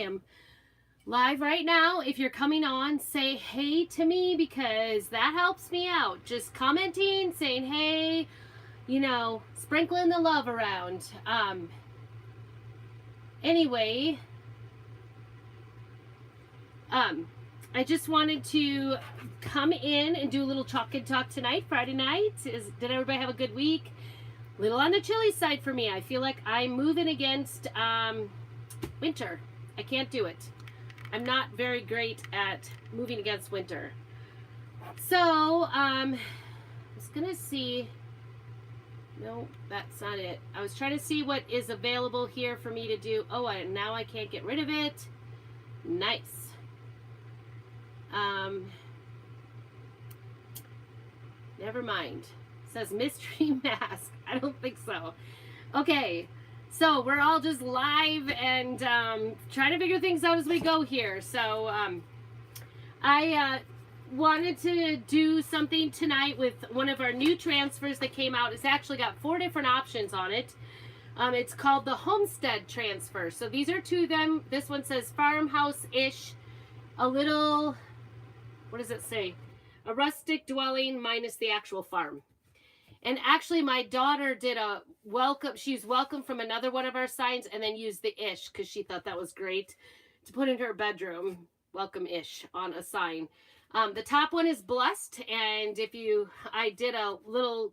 am live right now. If you're coming on, say hey to me because that helps me out. Just commenting, saying hey, you know, sprinkling the love around. Anyway, I just wanted to come in and do a little chalk and talk tonight, Friday night. Did everybody have a good week? A little on the chilly side for me. I feel like I'm moving against winter. I can't do it. I'm not very great at moving against winter. So, I was gonna see. No, that's not it. I was trying to see what is available here for me to do. Oh, now I can't get rid of it. Nice. Never mind. It says mystery mask. I don't think so. Okay, so we're all just live and trying to figure things out as we go here. So I wanted to do something tonight with one of our new transfers that came out. It's actually got 4 different options on it. It's called the Homestead transfer. So these are 2 of them. This one says farmhouse-ish, a little, what does it say? A rustic dwelling minus the actual farm. And actually my daughter did a welcome, she's welcome from another one of our signs and then used the ish because she thought that was great to put in her bedroom, welcome-ish on a sign. The top one is blessed, and I did a little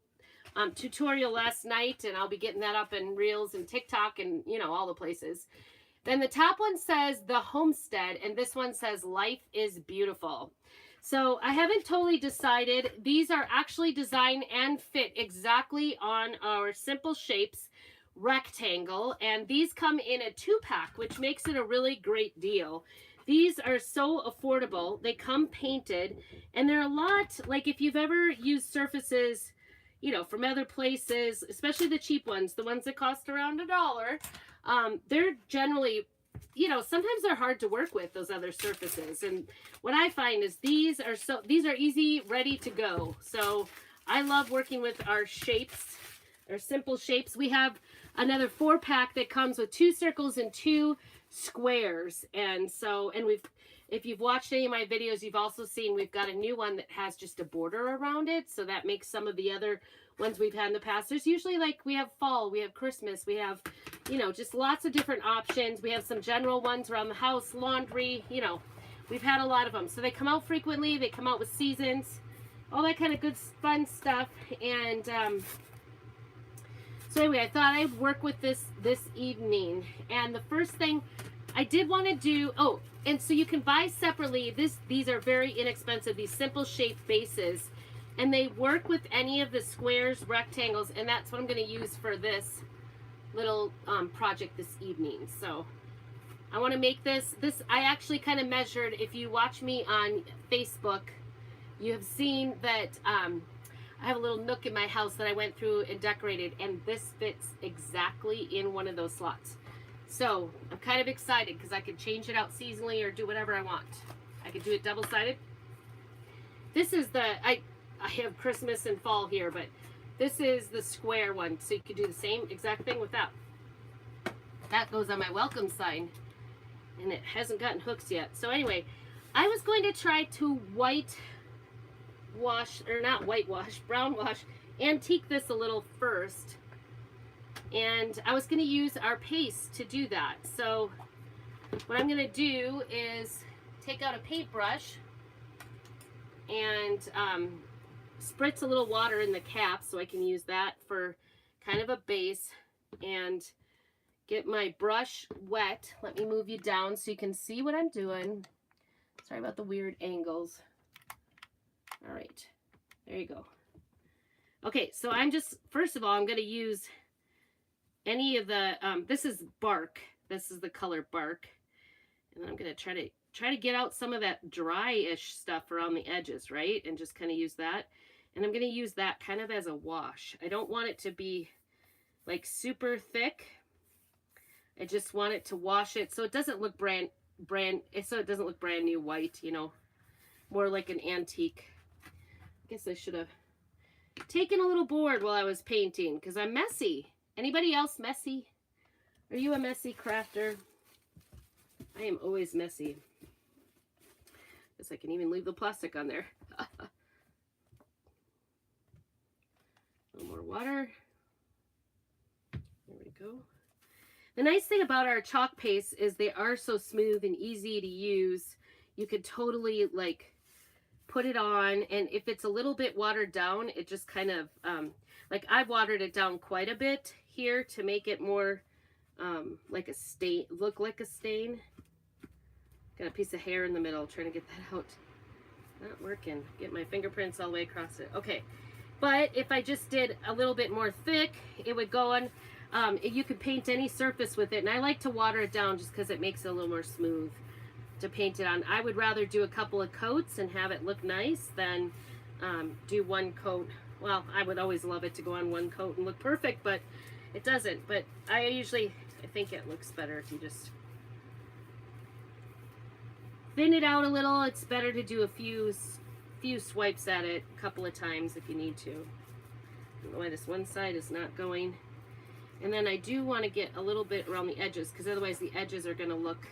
tutorial last night, and I'll be getting that up in Reels and TikTok and, you know, all the places. Then the top one says the Homestead, and this one says life is beautiful. So I haven't totally decided. These are actually designed and fit exactly on our Simple Shapes rectangle, and these come in a 2-pack, which makes it a really great deal. These are so affordable. They come painted, and they're a lot, like if you've ever used surfaces, you know, from other places, especially the cheap ones, the ones that cost around $1, they're generally, you know, sometimes they're hard to work with, those other surfaces. And what I find is these are easy, ready to go. So I love working with our shapes, our Simple Shapes. We have another 4-pack that comes with 2 circles and 2 squares. And so, if you've watched any of my videos, you've also seen we've got a new one that has just a border around it. So that makes some of the other ones we've had in the past. There's usually, like, we have fall, we have Christmas, we have, you know, just lots of different options. We have some general ones around the house, laundry, you know, we've had a lot of them. So they come out frequently, they come out with seasons, all that kind of good fun stuff. And so anyway, I thought I'd work with this evening. And the first thing I did want to do, oh, and so you can buy separately. These are very inexpensive, these Simple Shape bases. And they work with any of the squares, rectangles, and that's what I'm going to use for this little project this evening. So I want to make this, I actually kind of measured. If you watch me on Facebook, you have seen that I have a little nook in my house that I went through and decorated, and this fits exactly in one of those slots. So I'm kind of excited because I could change it out seasonally or do whatever I want. I could do it double-sided. This is I have Christmas and fall here, but this is the square one. So you could do the same exact thing with that. That goes on my welcome sign, and it hasn't gotten hooks yet. So anyway, I was going to try to brown wash, antique this a little first. And I was going to use our paste to do that. So what I'm going to do is take out a paintbrush and spritz a little water in the cap so I can use that for kind of a base, and get my brush wet. Let me move you down so you can see what I'm doing. Sorry about the weird angles. All right, there you go. Okay, so I'm just, first of all, I'm going to use any of the, this is bark. This is the color bark. And I'm going to try to get out some of that dry-ish stuff around the edges, right? And just kind of use that. And I'm going to use that kind of as a wash. I don't want it to be like super thick. I just want it to wash it so it doesn't look brand new white, you know, more like an antique. I guess I should have taken a little board while I was painting because I'm messy. Anybody else messy? Are you a messy crafter? I am always messy. Guess I can even leave the plastic on there. A little more water. There we go. The nice thing about our chalk paste is they are so smooth and easy to use. You could totally like put it on, and if it's a little bit watered down, it just kind of, like I've watered it down quite a bit here to make it more like a stain, look like a stain. Got a piece of hair in the middle, trying to get that out. Not working. Get my fingerprints all the way across it. Okay, but if I just did a little bit more thick, it would go on. You could paint any surface with it, and I like to water it down just because it makes it a little more smooth to paint it on. I would rather do a couple of coats and have it look nice than do one coat. Well, I would always love it to go on one coat and look perfect, but it doesn't. But I think it looks better if you just thin it out a little. It's better to do a few swipes at it a couple of times if you need to. I don't know why this one side is not going. And then I do want to get a little bit around the edges, because otherwise the edges are going to look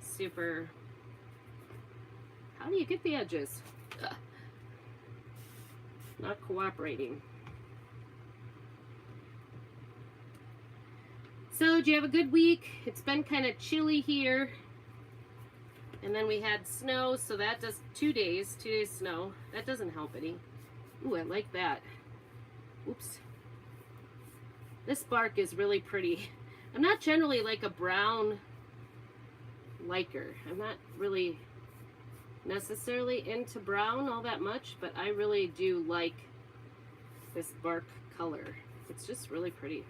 super... How do you get the edges? Ugh. Not cooperating. So, did you have a good week? It's been kind of chilly here. And then we had snow, so that does 2 days snow. That doesn't help any. Ooh, I like that. Oops. This bark is really pretty. I'm not generally like a brown liker. I'm not really necessarily into brown all that much, but I really do like this bark color. It's just really pretty.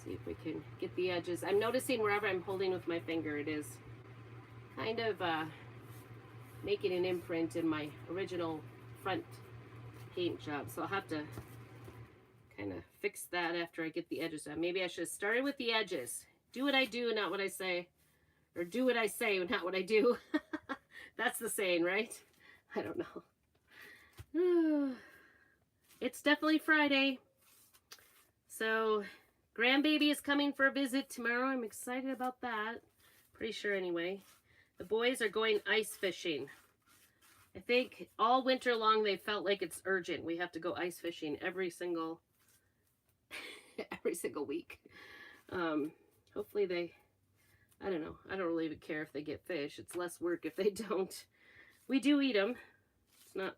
See if we can get the edges. I'm noticing wherever I'm holding with my finger, it is kind of making an imprint in my original front paint job. So I'll have to kind of fix that after I get the edges done. Maybe I should have started with the edges. Do what I do, not what I say. Or do what I say, not what I do. That's the saying, right? I don't know. It's definitely Friday. So, grandbaby is coming for a visit tomorrow. I'm excited about that. Pretty sure anyway. The boys are going ice fishing. I think all winter long they felt like it's urgent. We have to go ice fishing every single week. Hopefully they, I don't know. I don't really even care if they get fish. It's less work if they don't. We do eat them.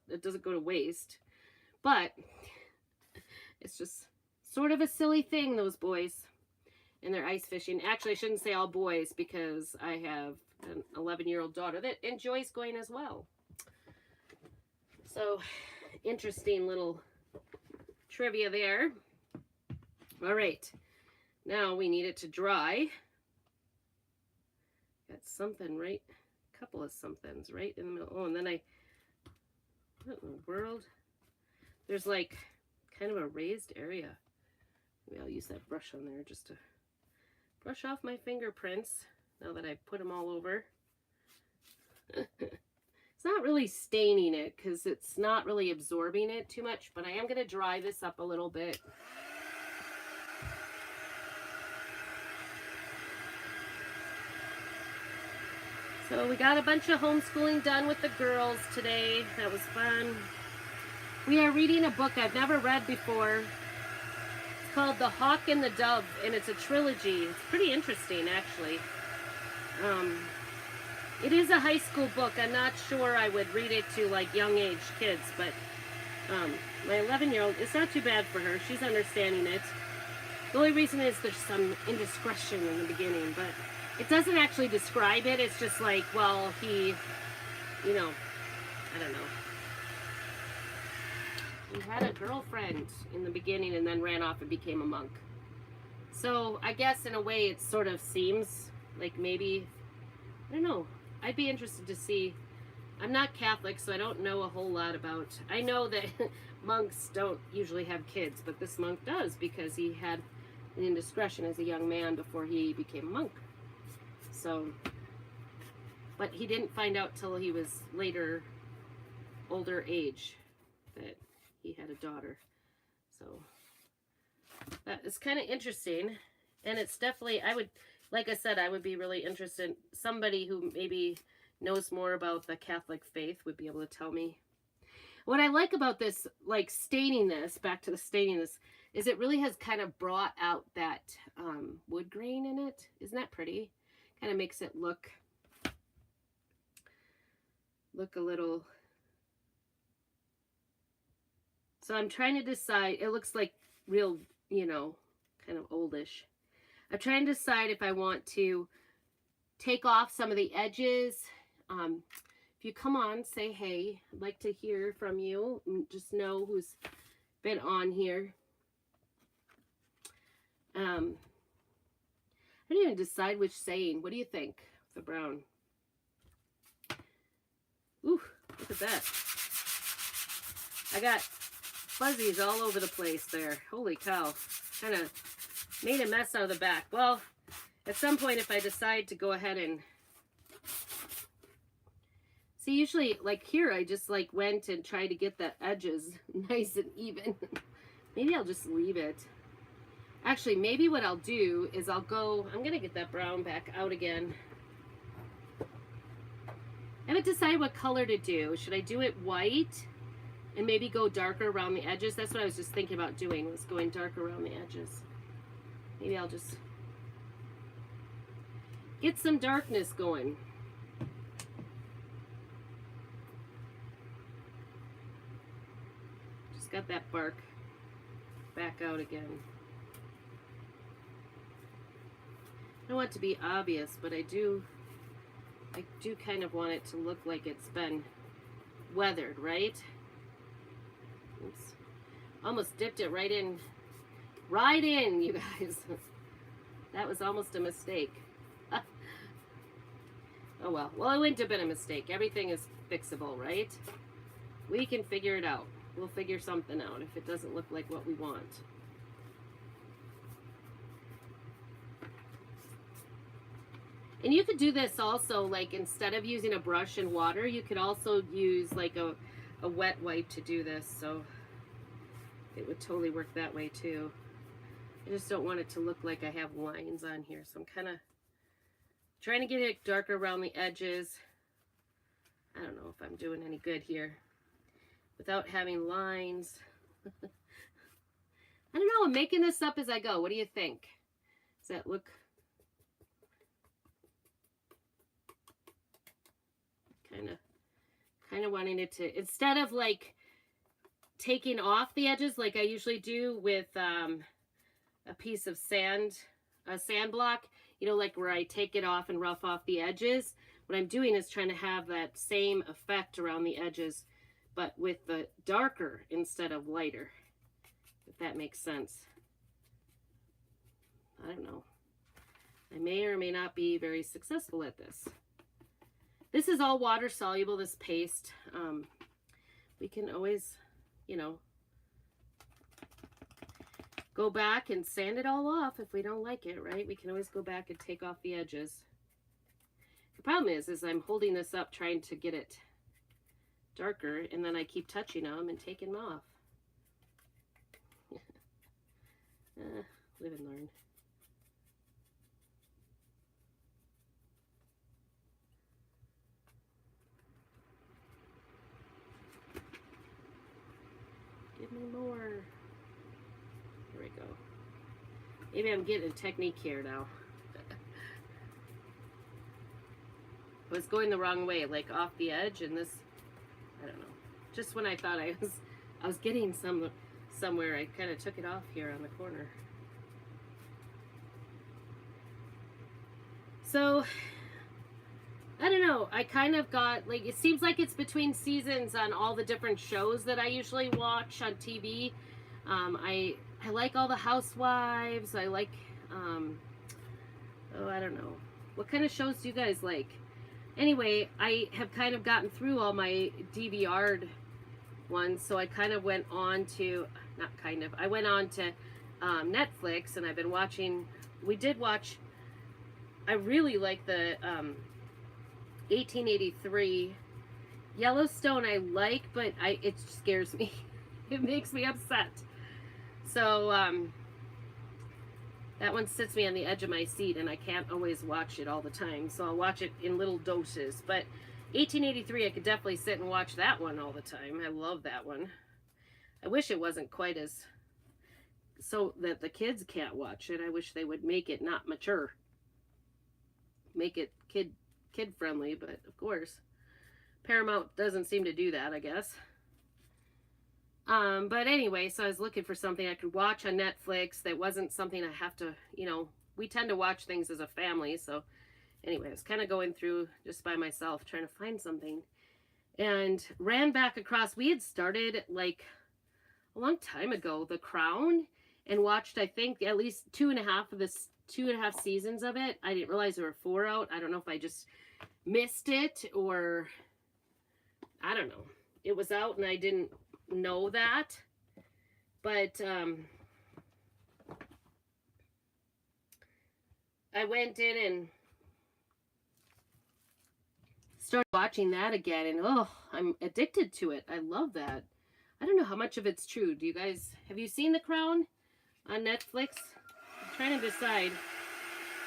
It doesn't go to waste. But it's just sort of a silly thing, those boys and their ice fishing. Actually, I shouldn't say all boys, because I have an 11-year-old daughter that enjoys going as well. So, interesting little trivia there. All right, now we need it to dry. Got something right, a couple of somethings right in the middle. Oh, and then what in the world? There's like kind of a raised area. Maybe I'll use that brush on there just to brush off my fingerprints now that I put them all over. It's not really staining it because it's not really absorbing it too much, but I am going to dry this up a little bit. So we got a bunch of homeschooling done with the girls today. That was fun. We are reading a book I've never read before. It's called The Hawk and the Dove, and it's a trilogy. It's pretty interesting, actually. It is a high school book. I'm not sure I would read it to like young age kids, but my 11-year-old, it's not too bad for her. She's understanding it. The only reason is there's some indiscretion in the beginning, but it doesn't actually describe it. It's just like, well, he, you know, I don't know. He had a girlfriend in the beginning and then ran off and became a monk. So I guess in a way it sort of seems like maybe, I don't know. I'd be interested to see. I'm not Catholic, so I don't know a whole lot about. I know that monks don't usually have kids, but this monk does because he had an indiscretion as a young man before he became a monk. So, but he didn't find out till he was later, older age, that he had a daughter. So that is kind of interesting, and it's definitely, I would like I said, I would be really interested. Somebody who maybe knows more about the Catholic faith would be able to tell me. What I like about this, like staining this, back to the staining this, is it really has kind of brought out that wood grain in it. Isn't that pretty? Kind of makes it look a little. So I'm trying to decide. It looks like real, you know, kind of oldish. I'm trying to decide if I want to take off some of the edges. If you come on, say hey. I'd like to hear from you. Just know who's been on here. I didn't even decide which saying. What do you think? The brown. Ooh, look at that. I got fuzzies all over the place there. Holy cow. Kind of made a mess out of the back. Well, at some point if I decide to go ahead and... See, usually, like here, I just like went and tried to get the edges nice and even. Maybe I'll just leave it. Actually, maybe what I'll do is I'm going to get that brown back out again. I haven't decided what color to do. Should I do it white and maybe go darker around the edges? That's what I was just thinking about doing, was going darker around the edges. Maybe I'll just get some darkness going. Just got that bark back out again. I don't want it to be obvious, but I do kind of want it to look like it's been weathered, right? Oops. Almost dipped it right in, you guys. That was almost a mistake. Oh well. Well, it wouldn't have been a mistake. Everything is fixable, right? We can figure it out. We'll figure something out if it doesn't look like what we want. And you could do this also, like instead of using a brush and water, you could also use like a wet wipe to do this. So it would totally work that way too. I just don't want it to look like I have lines on here. So I'm kind of trying to get it darker around the edges. I don't know if I'm doing any good here without having lines. I don't know. I'm making this up as I go. What do you think? Does that look... kind of wanting it to, instead of like taking off the edges like I usually do with a piece of sand, a sand block, you know, like where I take it off and rough off the edges. What I'm doing is trying to have that same effect around the edges, but with the darker instead of lighter, if that makes sense. I don't know. I may or may not be very successful at this. This is all water soluble, this paste. We can always, you know, go back and sand it all off if we don't like it, right? We can always go back and take off the edges. The problem is I'm holding this up trying to get it darker, and then I keep touching them and taking them off. Live and learn. Give me more. Here we go. Maybe I'm getting a technique here now. I was going the wrong way, like off the edge, and this, I don't know. Just when I thought I was getting somewhere, I kind of took it off here on the corner. So, I don't know. I kind of got, like, it seems like it's between seasons on all the different shows that I usually watch on TV. I like all the housewives. I like, oh, I don't know. What kind of shows do you guys like? Anyway, I have kind of gotten through all my DVR'd ones, so I kind of went on to, I went on to Netflix, and I've been watching, I really like the 1883. Yellowstone I like, but it scares me. It makes me upset. So That one sits me on the edge of my seat, and I can't always watch it all the time, so I'll watch it in little doses. But 1883, I could definitely sit and watch that one all the time. I love that one. I wish it wasn't quite as, so that the kids can't watch it. I wish they would make it not mature. Make it kid friendly, but of course, Paramount doesn't seem to do that, I guess. But anyway, so I was looking for something I could watch on Netflix that wasn't something I have to, you know, we tend to watch things as a family. So anyway, I was kind of going through just by myself trying to find something, and ran back across, we had started like a long time ago, The Crown, and watched, I think, at least 2.5 seasons of it. I didn't realize there were 4 out. I don't know if I just missed it, or I don't know. It was out and I didn't know that. But I went in and started watching that again, and oh, I'm addicted to it. I love that. I don't know how much of it's true. Do you guys, have you seen The Crown on Netflix? I'm trying to decide.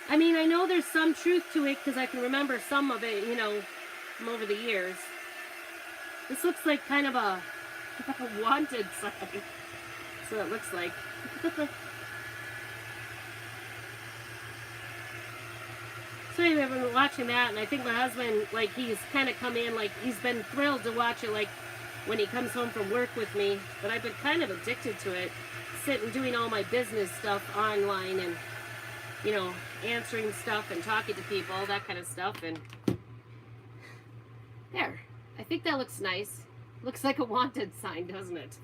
I mean, I know there's some truth to it because I can remember some of it, you know, from over the years. This looks like kind of a wanted sign. That's what it looks like. So anyway, I've been watching that, and I think my husband, like, he's kind of come in, like, he's been thrilled to watch it, like, when he comes home from work with me. But I've been kind of addicted to it, sitting doing all my business stuff online, and, you know, answering stuff and talking to people, all that kind of stuff. And there, I think that looks nice. Looks like a wanted sign, doesn't it?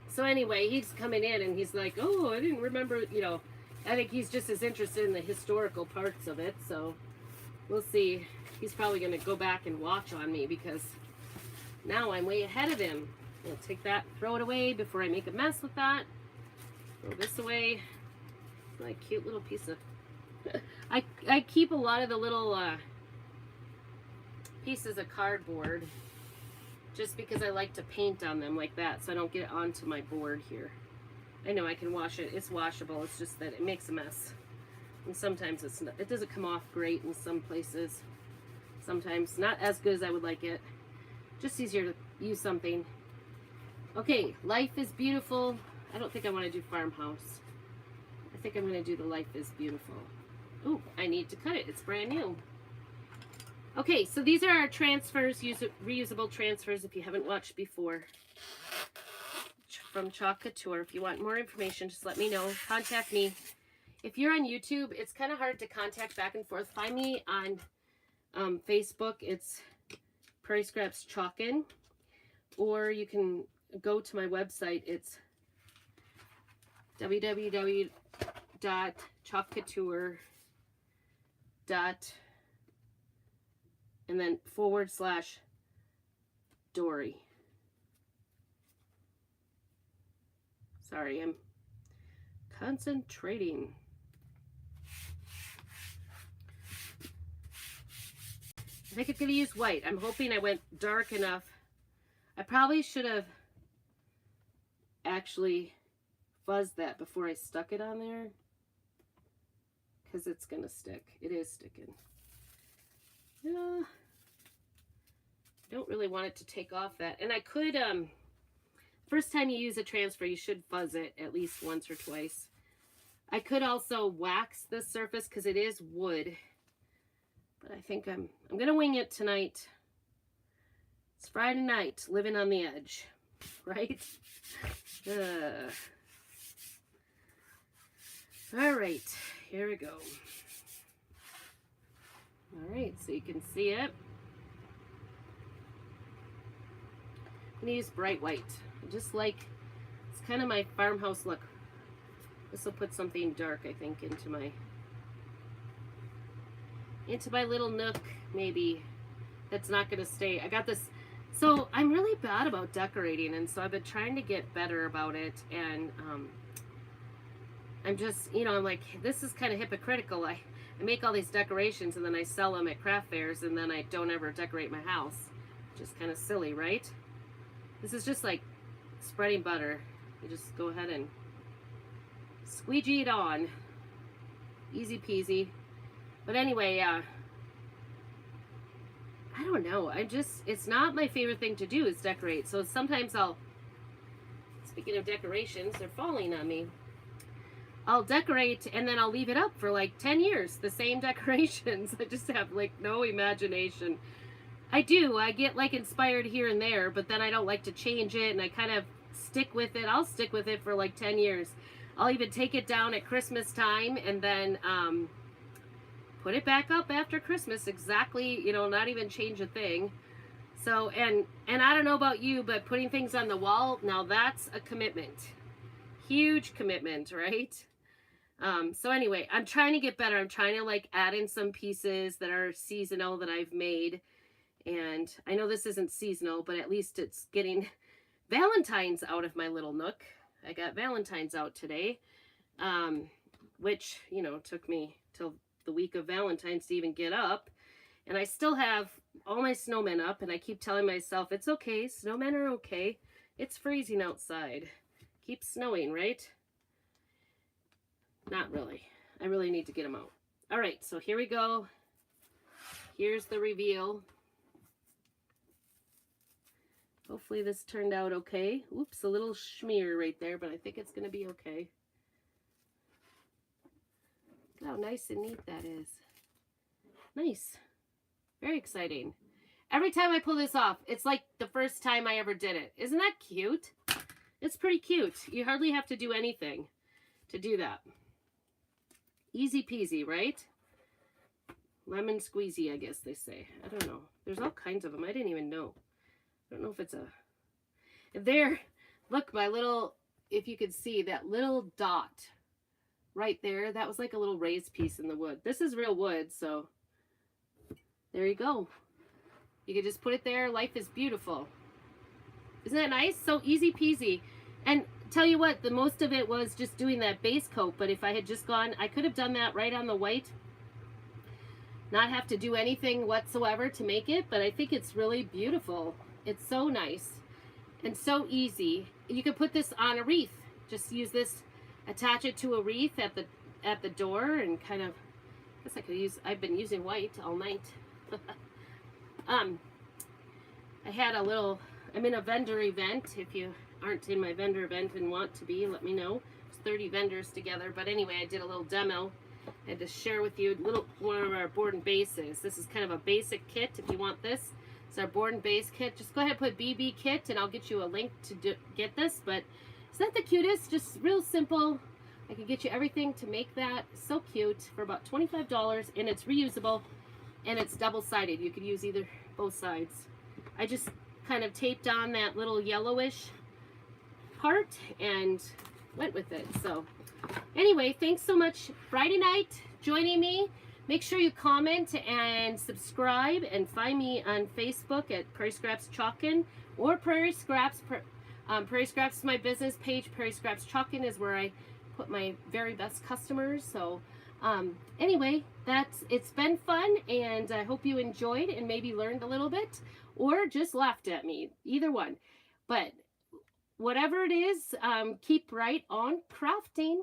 So anyway, he's coming in and he's like, oh, I didn't remember, you know, I think he's just as interested in the historical parts of it. So we'll see. He's probably going to go back and watch on me because now I'm way ahead of him. I'll take that, throw it away before I make a mess with that. Throw this away. It's like a cute little piece of... I keep a lot of the little pieces of cardboard just because I like to paint on them like that, so I don't get it onto my board here. I know I can wash it. It's washable. It's just that it makes a mess. And sometimes it doesn't come off great in some places. Sometimes not as good as I would like it. Just easier to use something. Okay, Life is Beautiful. I don't think I want to do Farmhouse. I think I'm going to do the Life is Beautiful. Ooh, I need to cut it. It's brand new. Okay, so these are our transfers, reusable transfers if you haven't watched before. From Chalk Couture. If you want more information, just let me know. Contact me. If you're on YouTube, it's kind of hard to contact back and forth. Find me on Facebook. It's Prairie Scraps Chalkin'. Or you can go to my website. It's www.chalkcouture.com and then /Dory. Sorry, I'm concentrating. I think I'm going to use white. I'm hoping I went dark enough. I probably should have actually fuzzed that before I stuck it on there, because it's going to stick. It is sticking. Yeah. Don't really want it to take off that. And I could, first time you use a transfer, you should fuzz it at least once or twice. I could also wax the surface because it is wood. But I think I'm going to wing it tonight. It's Friday night, living on the edge, right? All right, here we go. All right, so you can see it. I'm going to use bright white. Just like, it's kind of my farmhouse look. This will put something dark, I think, into my little nook, maybe, that's not going to stay. I got this. So I'm really bad about decorating, and so I've been trying to get better about it, and I'm just, you know, I'm like, this is kind of hypocritical. I make all these decorations, and then I sell them at craft fairs, and then I don't ever decorate my house. Just kind of silly, right? This is just like spreading butter. You just go ahead and Squeegee it on. Easy peasy. But anyway, I don't know. It's not my favorite thing to do is decorate. So sometimes speaking of decorations, they're falling on me. I'll decorate and then I'll leave it up for like 10 years. The same decorations. I just have like no imagination. I get like inspired here and there, but then I don't like to change it and I kind of stick with it. I'll stick with it for like 10 years. I'll even take it down at Christmas time and then put it back up after Christmas. Exactly, you know, not even change a thing. So, and I don't know about you, but putting things on the wall, now that's a commitment. Huge commitment, right? So anyway, I'm trying to get better. I'm trying to like add in some pieces that are seasonal that I've made. And I know this isn't seasonal, but at least it's getting Valentine's out of my little nook. I got Valentine's out today, which, you know, took me till the week of Valentine's to even get up. And I still have all my snowmen up, and I keep telling myself, it's okay, snowmen are okay. It's freezing outside. Keeps snowing, right? Not really. I really need to get them out. All right, so here we go. Here's the reveal. Hopefully this turned out okay. Oops, a little schmear right there, but I think it's going to be okay. Look how nice and neat that is. Nice. Very exciting. Every time I pull this off, it's like the first time I ever did it. Isn't that cute? It's pretty cute. You hardly have to do anything to do that. Easy peasy, right? Lemon squeezy, I guess they say. I don't know. There's all kinds of them. I didn't even know. I don't know if it's a... There, look, my little... If you could see that little dot right there, that was like a little raised piece in the wood. This is real wood, so there you go. You could just put it there. Life is beautiful. Isn't that nice? So easy peasy. And tell you what, the most of it was just doing that base coat, but if I had just gone, I could have done that right on the white. Not have to do anything whatsoever to make it, but I think it's really beautiful. It's so nice and so easy. You can put this on a wreath. Just use this, attach it to a wreath at the door, and kind of, I guess I could use, I've been using white all night. I had a little, I'm in a vendor event. If you aren't in my vendor event and want to be, let me know. There's 30 vendors together, but anyway, I did a little demo. I had to share with you one of our board and bases. This is kind of a basic kit if you want this. It's our board and base kit. Just go ahead and put BB kit and I'll get you a link to get this. But isn't that the cutest? Just real simple. I can get you everything to make that. So cute for about $25, and it's reusable and it's double-sided. You could use both sides. I just kind of taped on that little yellowish part and went with it. So anyway, thanks so much. Friday night joining me. Make sure you comment and subscribe, and find me on Facebook at Prairie Scraps Chalkin or Prairie Scraps. Prairie Scraps is my business page. Prairie Scraps Chalkin is where I put my very best customers. So anyway, it's been fun, and I hope you enjoyed and maybe learned a little bit or just laughed at me. Either one. But whatever it is, keep right on crafting.